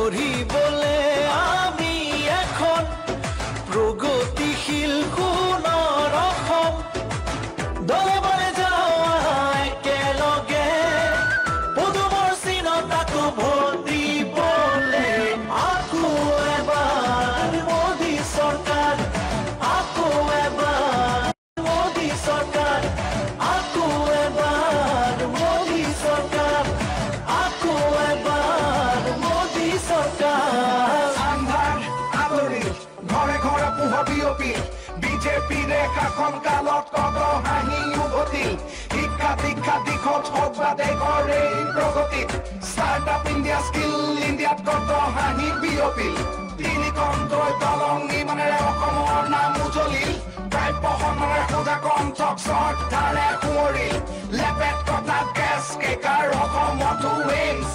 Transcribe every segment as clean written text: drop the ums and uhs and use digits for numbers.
গঢ়িবলে আমি এখন প্ৰগতিশীল সোণৰ অসম দলে বলে যাওঁ একেলগে পদুমৰ চিনত আকৌ ভোট দিবলে আকৌ এবাৰ মোদী চৰকাৰ আকৌ এবাৰ মোদী চৰকাৰ আকৌ এবাৰ মোদী চৰকাৰ আকৌ এবাৰ মোদী চৰকাৰ আন্ধাৰ আদৰি ঘৰে ঘৰে পোহৰ বিয়পি বিজেপি ৰেখাখন কালত কত হাঁহি উভতিল শিক্ষা দীক্ষা দিশত হওক বা দেশৰ এই প্ৰগতিত ষ্টাৰ্টআপ ইণ্ডিয়া স্কিল ইণ্ডিয়াত কত হাঁহি বিয়পিল তিনিকণ্ঠই দলং নিৰ্মাণেৰে অসমৰ নাম উজলিল প্ৰাপ্য সন্মানেৰে সোধা কণ্ঠক শ্ৰদ্ধাৰে সোঁৱৰিল লেপেট কথা গেছ কেকাৰ অসমতো এইমছ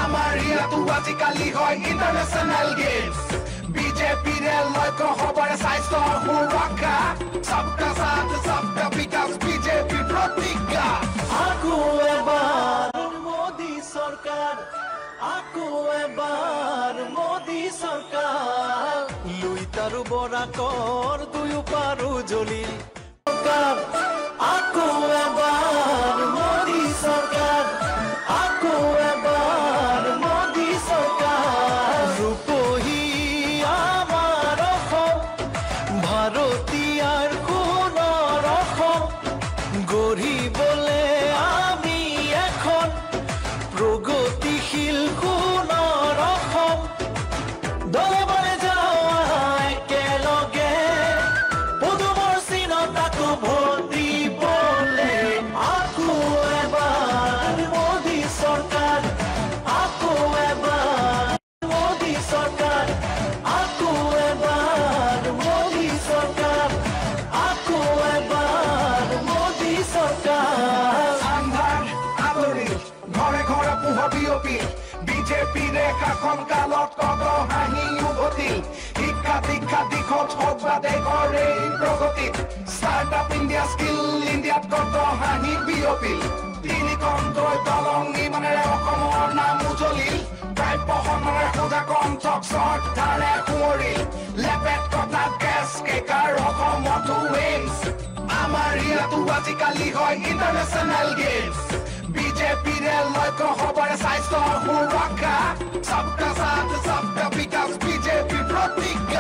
আমাৰ ইয়াতো আজিকালি হয় ইণ্টাৰনেশ্যনেল গেমছ বিজেপিৰে লক্ষ্য হবৰে স্বাস্থ্য সুৰক্ষা সবকা সাথ সবকা বিকাশ বিজেপি প্ৰতিজ্ঞা আকৌ এবাৰ মোদী চৰকাৰ আকৌ এবাৰ মোদী চৰকাৰ লুইত আৰু বৰাকৰ দুয়ো পাৰো জ্বলিল আকৌ এবাৰ মোদী চৰকাৰ আকৌ এবাৰ মোদী চৰকাৰ ৰূপহী আমাৰ অসম ভাৰতীয়াৰ সোণৰ অসম গঢ়িবলে আমি এখন প্ৰগতিশীল সোণৰ অসম দলে বলে যাওঁ একেলগে পদুমৰ চিনত আকৌ ভোট দিবলে আকৌ এবাৰ মোদী চৰকাৰ আকৌ এবাৰ মোদী চৰকাৰ আকৌ এবাৰ মোদী চৰকাৰ আকৌ এবাৰ মোদী চৰকাৰ আন্ধাৰ আদৰি ঘৰে ঘৰে পোহৰ বিয়পি বিজেপি ৰেখাখন কালত কত হাঁহি উভতিল শিক্ষা দীক্ষা দিশত হওক বা দেশৰ এই প্ৰগতিত ষ্টাৰ্টআপ ইণ্ডিয়া স্কিল ইণ্ডিয়াত কত হাঁহি বিয়পিল তিনিকণ্ঠই দলং নিৰ্মাণেৰে অসমৰ নাম উজলিল প্ৰাপ্য সন্মানেৰে সোধা কণ্ঠক শ্ৰদ্ধাৰে সোঁৱৰিল লেপেট কথা গেছ কেকাৰ অসমতো এইমছ আমাৰ ইয়াতো আজিকালি হয় ইণ্টাৰনেশ্যনেল গেমছ বিজেপিৰে লক্ষ্য হবৰে স্বাস্থ্য সুৰক্ষা সবকা সাথ সবকা বিকাশ বিজেপি প্ৰতিজ্ঞা